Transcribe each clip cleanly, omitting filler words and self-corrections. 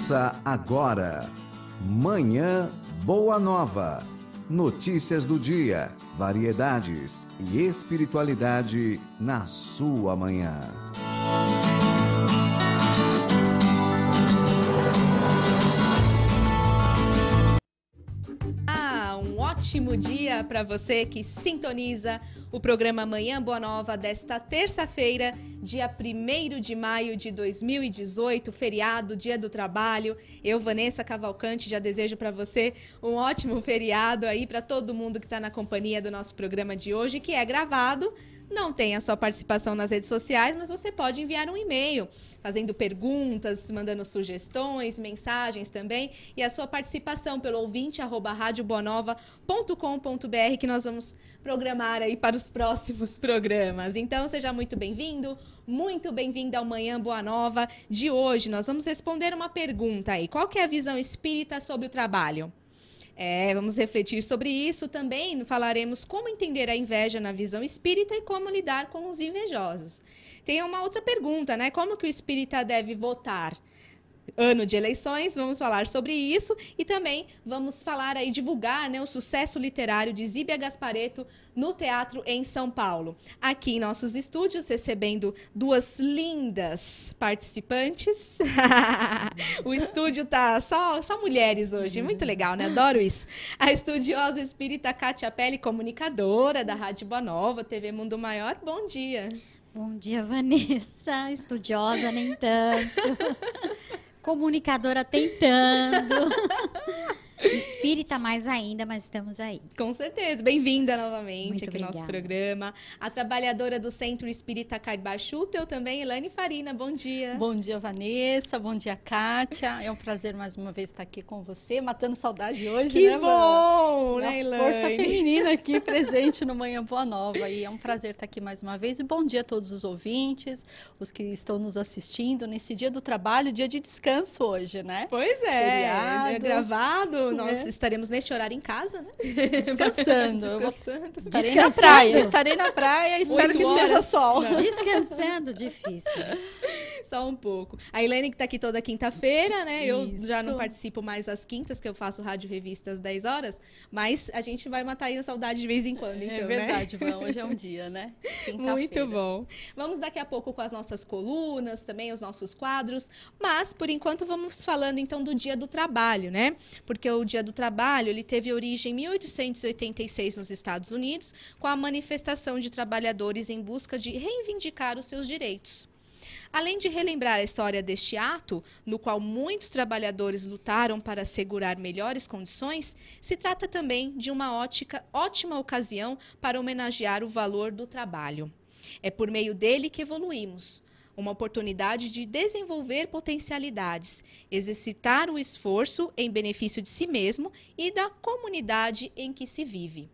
Começa agora, Manhã Boa Nova. Notícias do dia, variedades e espiritualidade na sua manhã. Um ótimo dia para você que sintoniza o programa Manhã Boa Nova desta terça-feira, dia 1º de maio de 2018, feriado, Dia do Trabalho. Eu, Vanessa Cavalcante, já desejo para você um ótimo feriado aí para todo mundo que está na companhia do nosso programa de hoje, que é gravado. Não tem a sua participação nas redes sociais, mas você pode enviar um e-mail fazendo perguntas, mandando sugestões, mensagens também, e a sua participação pelo ouvinte@radioboanova.com.br, que nós vamos programar aí para os próximos programas. Então, seja muito bem-vindo, muito bem-vinda ao Manhã Boa Nova de hoje. Nós vamos responder uma pergunta aí. Qual que é a visão espírita sobre o trabalho? Vamos refletir sobre isso também. Falaremos como entender a inveja na visão espírita e como lidar com os invejosos. Tem uma outra pergunta, né? Como que o espírita deve votar? Ano de eleições, vamos falar sobre isso e também vamos falar aí, divulgar, né, o sucesso literário de Zíbia Gasparetto no teatro em São Paulo. Aqui em nossos estúdios, recebendo duas lindas participantes. O estúdio tá só mulheres hoje, muito legal, né? Adoro isso. A estudiosa espírita Kátia Pelli, comunicadora da Rádio Boa Nova, TV Mundo Maior. Bom dia. Bom dia, Vanessa. Estudiosa, nem tanto. Comunicadora tentando. Espírita mais ainda, mas estamos aí. Com certeza. Bem-vinda novamente Muito aqui no obrigada. nosso programa. A trabalhadora do Centro Espírita Caibar Schutel também, Elaine Farina. Bom dia. Bom dia, Vanessa. Bom dia, Kátia. É um prazer mais uma vez estar aqui com você, matando saudade hoje, que né, bom, né, Uma Elaine? força feminina aqui presente no Manhã Boa Nova. E é um prazer estar aqui mais uma vez. E bom dia a todos os ouvintes, os que estão nos assistindo nesse dia do trabalho, dia de descanso hoje, né? Pois Feriado. é gravado. Nós É. estaremos neste horário em casa, né? Descansando. Estarei na Descansando. praia. Estarei na praia e espero 8 que esteja horas. sol. Não. Descansando, difícil. Só um pouco. A Elaine que tá aqui toda quinta-feira, né? Eu Isso. já não participo mais às quintas, que eu faço rádio revista às 10 horas, mas a gente vai matar aí a saudade de vez em quando, então, É verdade, Van. Hoje é um dia, né? Muito bom. Vamos daqui a pouco com as nossas colunas, também os nossos quadros, mas por enquanto vamos falando então do Dia do Trabalho, né? Porque o Dia do Trabalho, ele teve origem em 1886 nos Estados Unidos, com a manifestação de trabalhadores em busca de reivindicar os seus direitos. Além de relembrar a história deste ato, no qual muitos trabalhadores lutaram para assegurar melhores condições, se trata também de uma ótima ocasião para homenagear o valor do trabalho. É por meio dele que evoluímos. Uma oportunidade de desenvolver potencialidades, exercitar o esforço em benefício de si mesmo e da comunidade em que se vive.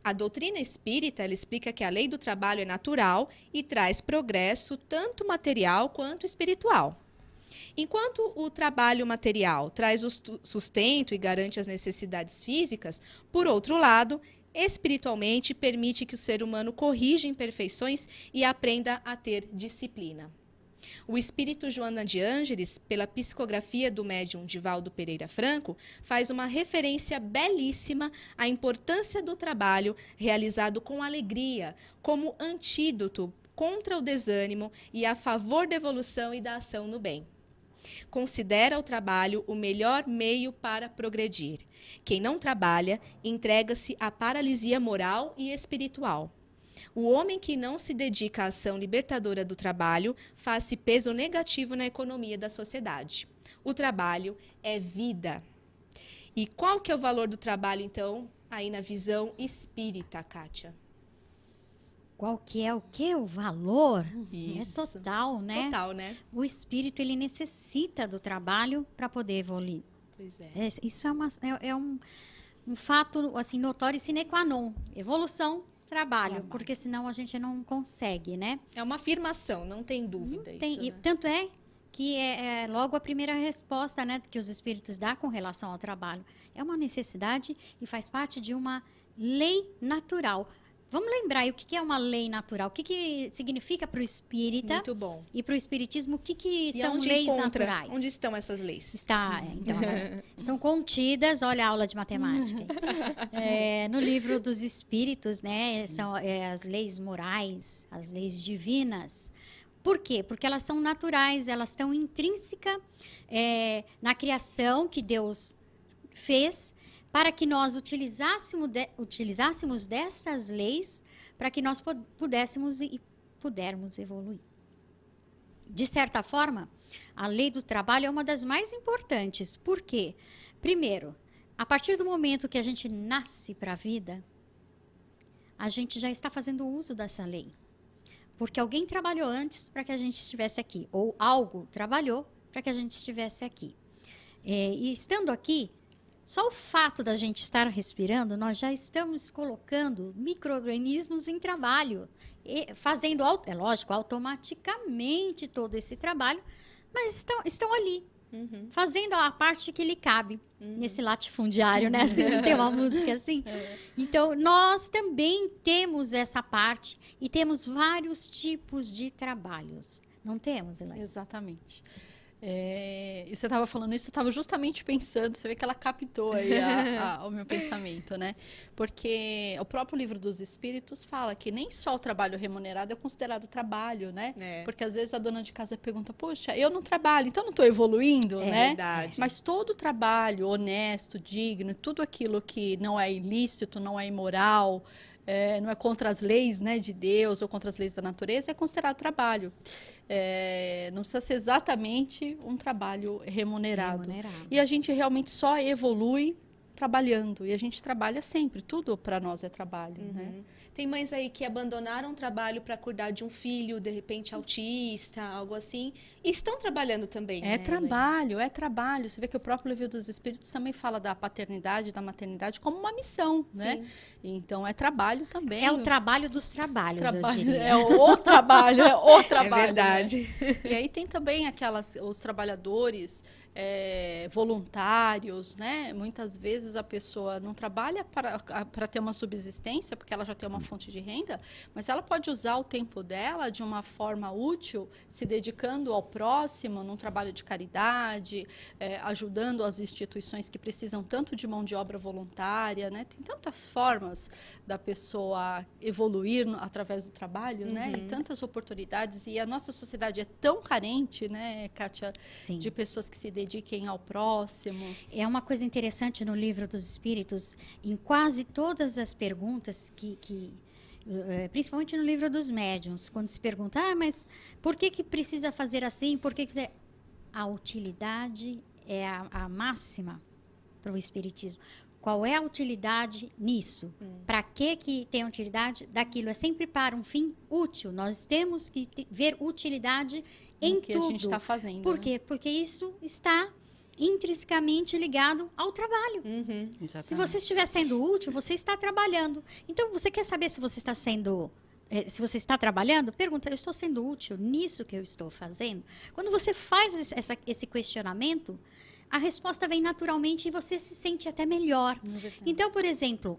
A doutrina espírita ela explica que a lei do trabalho é natural e traz progresso tanto material quanto espiritual. Enquanto o trabalho material traz o sustento e garante as necessidades físicas, por outro lado, espiritualmente permite que o ser humano corrija imperfeições e aprenda a ter disciplina. O espírito Joana de Ângeles, pela psicografia do médium Divaldo Pereira Franco, faz uma referência belíssima à importância do trabalho realizado com alegria, como antídoto contra o desânimo e a favor da evolução e da ação no bem. Considera o trabalho o melhor meio para progredir. Quem não trabalha, entrega-se à paralisia moral e espiritual. O homem que não se dedica à ação libertadora do trabalho faz-se peso negativo na economia da sociedade. O trabalho é vida. E qual que é o valor do trabalho, então, aí na visão espírita, Kátia? Qual que é o quê? O valor? Isso. É total, né? Total, né? O espírito, ele necessita do trabalho para poder evoluir. Pois é. Isso é um fato, assim, notório sine qua non. Evolução, trabalho, porque senão a gente não consegue, né? É uma afirmação, não tem dúvida Não tem, isso, e né? tanto é que é logo a primeira resposta, né, que os espíritos dão com relação ao trabalho. É uma necessidade e faz parte de uma lei natural. Vamos lembrar aí o que é uma lei natural, o que significa para o espírita Muito bom. e para o espiritismo, o que E são onde leis encontra? naturais. Onde estão essas leis? Então, estão contidas, olha a aula de matemática, no livro dos espíritos, né? São as leis morais, as leis divinas. Por quê? Porque elas são naturais, elas estão intrínsecas na criação que Deus fez, para que nós utilizássemos dessas leis para que nós pudermos evoluir. De certa forma, a lei do trabalho é uma das mais importantes. Por quê? Primeiro, a partir do momento que a gente nasce para a vida, a gente já está fazendo uso dessa lei. Porque alguém trabalhou antes para que a gente estivesse aqui, ou algo trabalhou para que a gente estivesse aqui. E estando aqui, só o fato da gente estar respirando, nós já estamos colocando micro-organismos em trabalho, fazendo, é lógico, automaticamente todo esse trabalho, mas estão ali, fazendo a parte que lhe cabe, nesse latifundiário, né? Assim, não tem uma música assim? Então, nós também temos essa parte e temos vários tipos de trabalhos. Não temos, Elaine? Exatamente. E você estava falando isso, eu estava justamente pensando, você vê que ela captou aí o meu pensamento, né? Porque o próprio livro dos Espíritos fala que nem só o trabalho remunerado é considerado trabalho, né? Porque às vezes a dona de casa pergunta, poxa, eu não trabalho, então não estou evoluindo, né? Verdade. Mas todo trabalho honesto, digno, tudo aquilo que não é ilícito, não é imoral, não é contra as leis, né, de Deus ou contra as leis da natureza, é considerado trabalho. Não precisa ser exatamente um trabalho remunerado. E a gente realmente só evolui trabalhando. E a gente trabalha sempre. Tudo para nós é trabalho, né? Tem mães aí que abandonaram o trabalho para cuidar de um filho, de repente autista, algo assim, e estão trabalhando também, né, trabalho, é trabalho. Você vê que o próprio livro dos Espíritos também fala da paternidade, da maternidade como uma missão, né? Então, é trabalho também. É o trabalho dos trabalhos, eu diria. É o trabalho, é o trabalho. É verdade. Né? E aí tem também os trabalhadores voluntários, né? Muitas vezes a pessoa não trabalha para ter uma subsistência, porque ela já tem uma fonte de renda, mas ela pode usar o tempo dela de uma forma útil, se dedicando ao próximo, num trabalho de caridade, ajudando as instituições que precisam tanto de mão de obra voluntária, né? Tem tantas formas da pessoa evoluir através do trabalho, né? E tantas oportunidades, e a nossa sociedade é tão carente, né, Kátia, de pessoas que se dediquem ao próximo. É uma coisa interessante no livro dos Espíritos, em quase todas as perguntas principalmente no livro dos médiuns, quando se pergunta, mas por que precisa fazer assim? Por que a utilidade é a máxima para o Espiritismo. Qual é a utilidade nisso? Para que tem utilidade daquilo? É sempre para um fim útil. Nós temos que ver utilidade em que tudo. A gente está fazendo. Por quê? Porque isso está intrinsecamente ligado ao trabalho. Se você estiver sendo útil, você está trabalhando. Então, você quer saber se você está sendo... se você está trabalhando, pergunta, eu estou sendo útil nisso que eu estou fazendo? Quando você faz esse questionamento, a resposta vem naturalmente e você se sente até melhor. Então, por exemplo,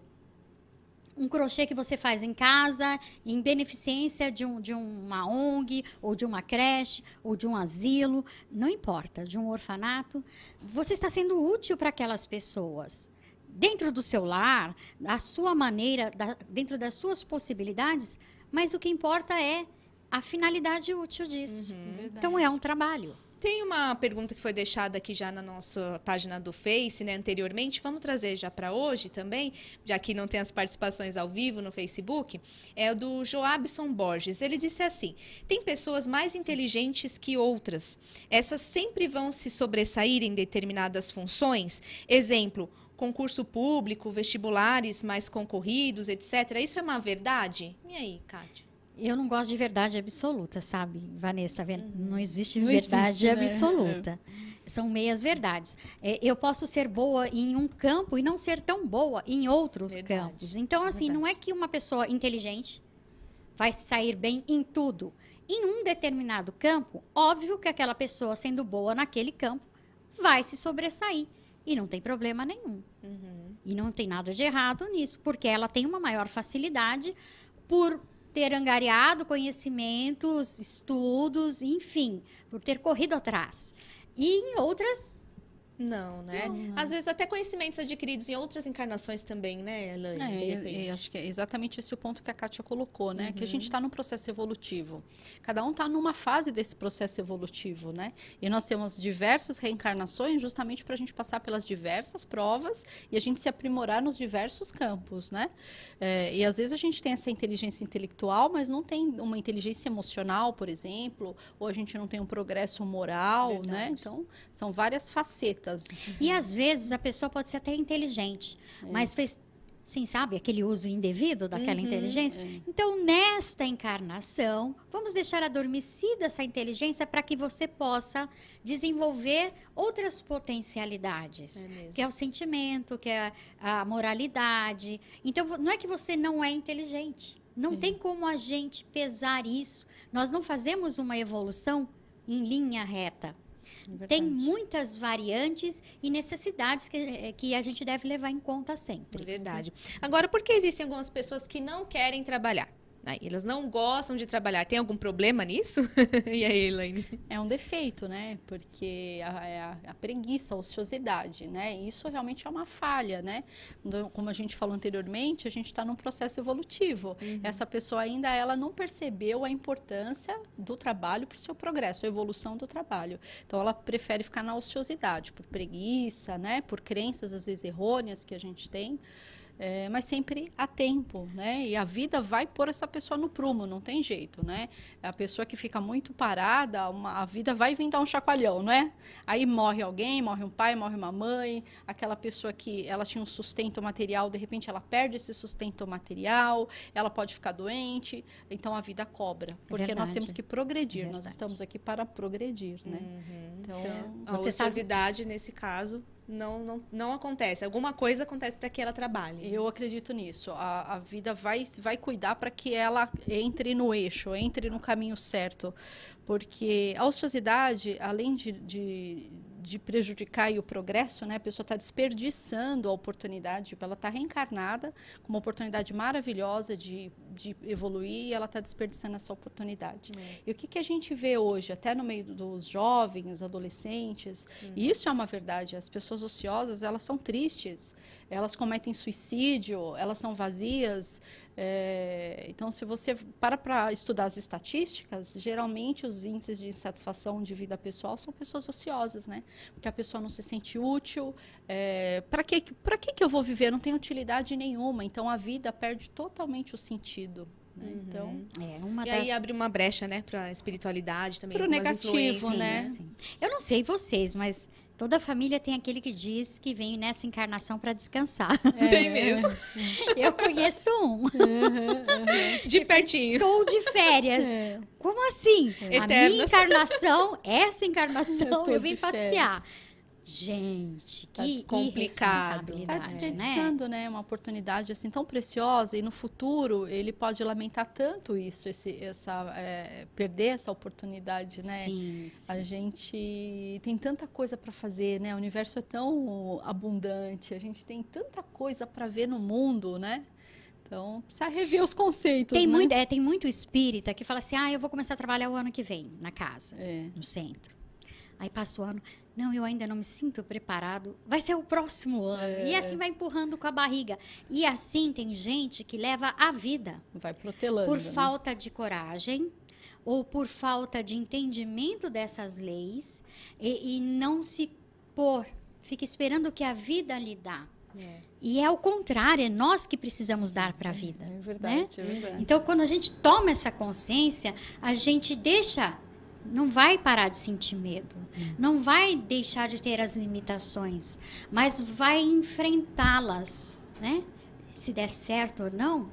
um crochê que você faz em casa, em beneficência de uma ONG, ou de uma creche, ou de um asilo, não importa, de um orfanato, você está sendo útil para aquelas pessoas. Dentro do seu lar, a sua maneira, dentro das suas possibilidades, mas o que importa é a finalidade útil disso. Então, é um trabalho. Tem uma pergunta que foi deixada aqui já na nossa página do Face, né, anteriormente. Vamos trazer já para hoje também, já que não tem as participações ao vivo no Facebook. É o do Joabson Borges. Ele disse assim: tem pessoas mais inteligentes que outras. Essas sempre vão se sobressair em determinadas funções. Exemplo, concurso público, vestibulares mais concorridos, etc. Isso é uma verdade? E aí, Kátia? Eu não gosto de verdade absoluta, sabe, Vanessa? Não existe verdade absoluta. São meias verdades. Eu posso ser boa em um campo e não ser tão boa em outros campos. Então, assim, não é que uma pessoa inteligente vai sair bem em tudo. Em um determinado campo, óbvio que aquela pessoa, sendo boa naquele campo, vai se sobressair. E não tem problema nenhum. E não tem nada de errado nisso, porque ela tem uma maior facilidade, por ter angariado conhecimentos, estudos, enfim, por ter corrido atrás. E em outras, Não, né? Às vezes até conhecimentos adquiridos em outras encarnações também, né, Elaine? De repente. Acho que é exatamente esse o ponto que a Kátia colocou, né? Que a gente está num processo evolutivo. Cada um está numa fase desse processo evolutivo, né? E nós temos diversas reencarnações justamente para a gente passar pelas diversas provas e a gente se aprimorar nos diversos campos, né? E às vezes a gente tem essa inteligência intelectual, mas não tem uma inteligência emocional, por exemplo, ou a gente não tem um progresso moral, né? Então, são várias facetas. e às vezes a pessoa pode ser até inteligente, mas fez, sim, sabe, aquele uso indevido daquela inteligência. Então, nesta encarnação, vamos deixar adormecida essa inteligência para que você possa desenvolver outras potencialidades, É mesmo. que é o sentimento, que é a moralidade. Então, não é que você não é inteligente. Não tem como a gente pesar isso. Nós não fazemos uma evolução em linha reta. Tem muitas variantes e necessidades que a gente deve levar em conta É sempre. verdade. Agora, por que existem algumas pessoas que não querem trabalhar? Aí, elas não gostam de trabalhar. Tem algum problema nisso? E aí, Elaine? É um defeito, né? Porque a preguiça, a ociosidade, né? Isso realmente é uma falha, né? Como a gente falou anteriormente, a gente está num processo evolutivo. Essa pessoa ainda ela não percebeu a importância do trabalho para o seu progresso, a evolução do trabalho. Então, ela prefere ficar na ociosidade, por preguiça, né? Por crenças, às vezes, errôneas que a gente tem. Mas sempre há tempo, né? E a vida vai pôr essa pessoa no prumo, não tem jeito, né? A pessoa que fica muito parada, a vida vai vir dar um chacoalhão, né? Aí morre alguém, morre um pai, morre uma mãe, aquela pessoa que ela tinha um sustento material, de repente ela perde esse sustento material, ela pode ficar doente, então a vida cobra, porque nós temos que progredir, nós estamos aqui para progredir, né? Então, A ociosidade, nesse caso, não acontece. Alguma coisa acontece para que ela trabalhe. eu acredito nisso. A vida vai cuidar para que ela entre no eixo, entre no caminho certo. Porque a ociosidade, além de prejudicar aí o progresso, né? A pessoa está desperdiçando a oportunidade, ela está reencarnada com uma oportunidade maravilhosa de evoluir e ela está desperdiçando essa oportunidade. E o que a gente vê hoje, até no meio dos jovens, adolescentes, e isso é uma verdade, as pessoas ociosas, elas são tristes, elas cometem suicídio, elas são vazias. Então, se você para estudar as estatísticas, geralmente os índices de insatisfação de vida pessoal são pessoas ociosas, né? Porque a pessoa não se sente útil. Para que eu vou viver? Não tem utilidade nenhuma. Então, a vida perde totalmente o sentido. Né? Então, E aí abre uma brecha, né, para a espiritualidade também. Pro algumas negativo, influências, né? Sim. Eu não sei vocês, mas toda família tem aquele que diz que vem nessa encarnação para descansar. Tem mesmo. Eu conheço um. De pertinho. Estou de férias. Como assim? A minha Eternas. encarnação, essa encarnação, tô eu vim de passear. Gente, que complicado. está irresponsabilidade, né? desperdiçando, né? Uma oportunidade assim tão preciosa e no futuro ele pode lamentar tanto isso, perder essa oportunidade, né? Sim, sim. A gente tem tanta coisa para fazer, né? O universo é tão abundante, a gente tem tanta coisa para ver no mundo, né? Então, precisa rever os conceitos, Tem, né? tem muito espírita que fala assim, eu vou começar a trabalhar o ano que vem, na casa, É. no centro. Aí passa o ano, não, eu ainda não me sinto preparado, vai ser o próximo ano. E assim vai empurrando com a barriga. E assim tem gente que leva a vida Vai protelando. por né? falta de coragem ou por falta de entendimento dessas leis e não se pôr, fica esperando o que a vida lhe dá. E é o contrário, é nós que precisamos dar para a vida. É verdade, é verdade. Então, quando a gente toma essa consciência, a gente não vai parar de sentir medo, não vai deixar de ter as limitações, mas vai enfrentá-las, né? Se der certo ou não,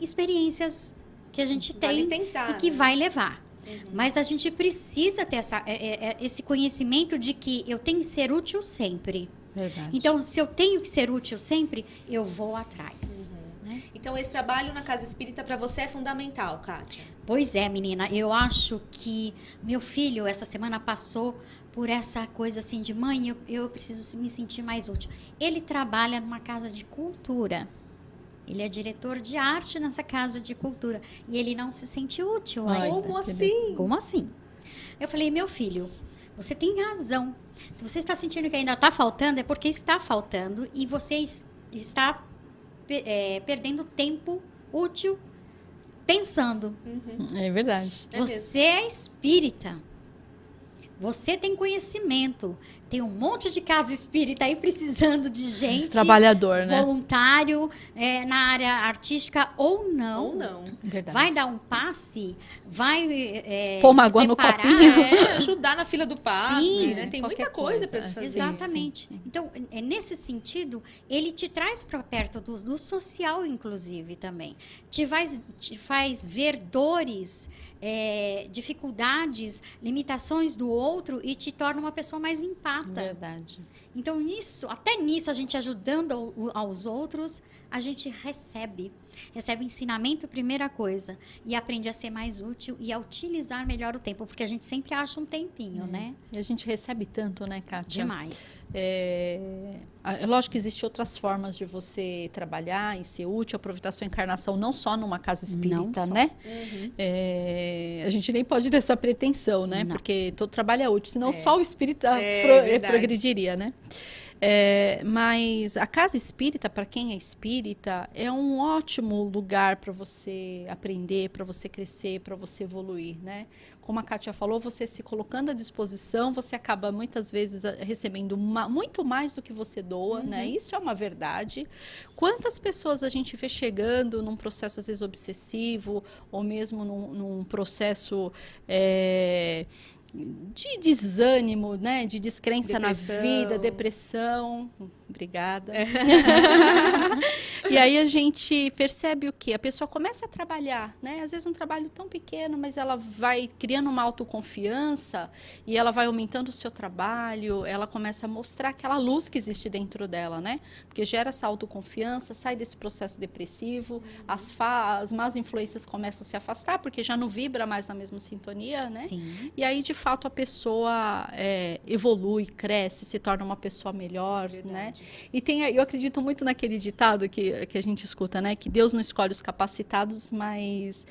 experiências que a gente Vale tem tentar, e que né? vai levar. Mas a gente precisa ter esse conhecimento de que eu tenho que ser útil sempre. Verdade. Então, se eu tenho que ser útil sempre, eu vou atrás. Né? Então, esse trabalho na casa espírita para você é fundamental, Kátia. Pois é, menina. Eu acho que meu filho, essa semana, passou por essa coisa assim de mãe, eu preciso me sentir mais útil. Ele trabalha numa casa de cultura. Ele é diretor de arte nessa casa de cultura. E ele não se sente útil ainda. Como assim? Como assim? Eu falei, meu filho, você tem razão. Se você está sentindo que ainda está faltando, é porque está faltando e você está perdendo tempo útil pensando. É verdade. Você é espírita. Você tem conhecimento. Tem um monte de casa espírita aí precisando de gente. Trabalhador, né? Voluntário, na área artística ou não. Ou não. Verdade. Vai dar um passe, vai pôr uma se água no preparar. copinho. Ajudar na fila do passe, Sim, né? Tem qualquer muita coisa coisa, para se fazer. Exatamente. sim. Então, nesse sentido, ele te traz para perto do social, inclusive, também. Te faz ver dores, dificuldades, limitações do outro e te torna uma pessoa mais empática. Verdade. Então, até nisso, a gente ajudando aos outros, a gente recebe ensinamento, primeira coisa, e aprende a ser mais útil e a utilizar melhor o tempo, porque a gente sempre acha um tempinho, né? E a gente recebe tanto, né, Kátia? Demais. Lógico que existem outras formas de você trabalhar e ser útil, aproveitar sua encarnação não só numa casa espírita, né? A gente nem pode ter essa pretensão, né? Não. Porque todo trabalho é útil, senão só o espírita verdade. progrediria, né? Mas a casa espírita, para quem é espírita, é um ótimo lugar para você aprender, para você crescer, para você evoluir, né? Como a Kátia falou, você se colocando à disposição, você acaba muitas vezes recebendo muito mais do que você doa, né? Isso é uma verdade. Quantas pessoas a gente vê chegando num processo, às vezes, obsessivo, ou mesmo num processo de desânimo, né? De descrença na vida, depressão. Obrigada. E aí a gente percebe o quê? A pessoa começa a trabalhar, né? Às vezes um trabalho tão pequeno, mas ela vai criando uma autoconfiança e ela vai aumentando o seu trabalho, ela começa a mostrar aquela luz que existe dentro dela, né? Porque gera essa autoconfiança, sai desse processo depressivo, as más influências começam a se afastar, porque já não vibra mais na mesma sintonia, né? Sim. E aí, de fato, a pessoa evolui, cresce, se torna uma pessoa melhor, né? E eu acredito muito naquele ditado que a gente escuta, né? Que Deus não escolhe os capacitados, mas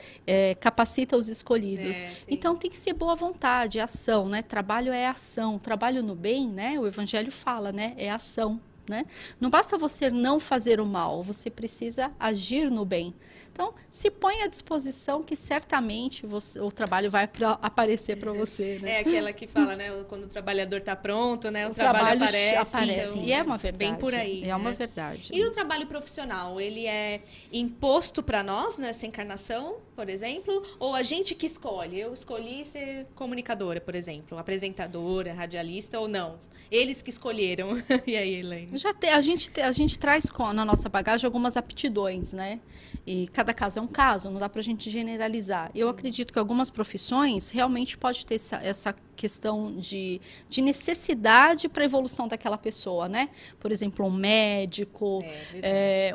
capacita os escolhidos. Então, tem que ser boa vontade, ação, né? Trabalho é ação. Trabalho no bem, né? O Evangelho fala, né? É ação, né? Não basta você não fazer o mal, você precisa agir no bem. Então, se põe à disposição que certamente o trabalho vai aparecer para você, né? É aquela que fala, né? Quando o trabalhador está pronto, né? O trabalho aparece. Então, e é uma verdade. Bem por aí. É uma verdade. E o trabalho profissional, ele é imposto para nós nessa encarnação, por exemplo? Ou a gente que escolhe? Eu escolhi ser comunicadora, por exemplo, apresentadora, radialista ou não? Eles que escolheram. E aí, Elaine? A gente traz na nossa bagagem algumas aptidões, né? E cada caso é um caso, não dá para a gente generalizar. Eu acredito que algumas profissões realmente pode ter essa questão de necessidade para a evolução daquela pessoa, né? Por exemplo, um médico,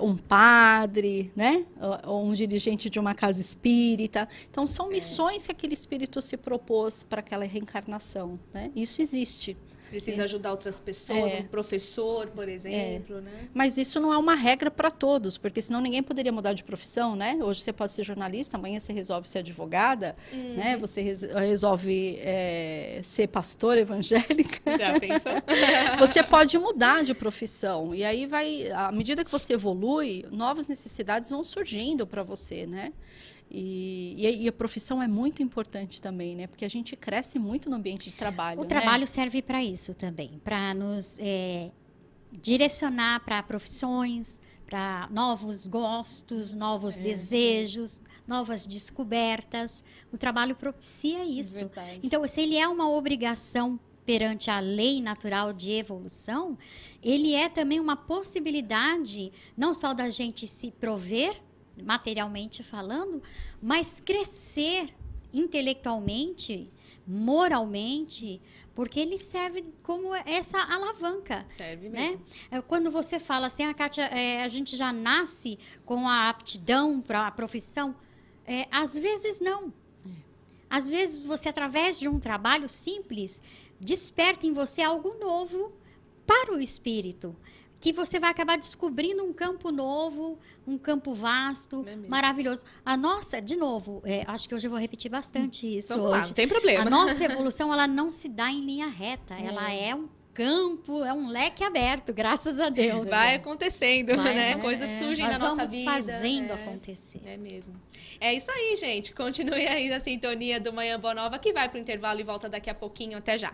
um padre, né? Ou um dirigente de uma casa espírita. Então, são missões que aquele espírito se propôs para aquela reencarnação, né? Isso existe. Precisa ajudar outras pessoas, um professor, por exemplo, né? Mas isso não é uma regra para todos, porque senão ninguém poderia mudar de profissão, né? Hoje você pode ser jornalista, amanhã você resolve ser advogada, né? Você resolve ser pastora evangélica. Já pensou? Você pode mudar de profissão. E aí à medida que você evolui, novas necessidades vão surgindo para você, né? E a profissão é muito importante também, né? Porque a gente cresce muito no ambiente de trabalho. O trabalho serve para isso também, para nos direcionar para profissões, para novos gostos, novos desejos, novas descobertas. O trabalho propicia isso. Verdade. Então, se ele é uma obrigação perante a lei natural de evolução, ele é também uma possibilidade não só da gente se prover, materialmente falando, mas crescer intelectualmente, moralmente, porque ele serve como essa alavanca. Serve mesmo. Né? Quando você fala assim, Kátia, a gente já nasce com a aptidão para a profissão, às vezes não. Às vezes você, através de um trabalho simples, desperta em você algo novo para o espírito, que você vai acabar descobrindo um campo novo, um campo vasto, É mesmo. maravilhoso. A nossa, de novo, acho que hoje eu vou repetir bastante isso Vamos lá, hoje. não tem problema. A nossa evolução, ela não se dá em linha reta. Ela é um campo, é um leque aberto, graças a Deus. Vai acontecendo, Vai, né? né? Coisas surgem Nós na nossa vamos vida. fazendo acontecer. É mesmo. É isso aí, gente. Continue aí na sintonia do Manhã Boa Nova, que vai pro intervalo e volta daqui a pouquinho. Até já.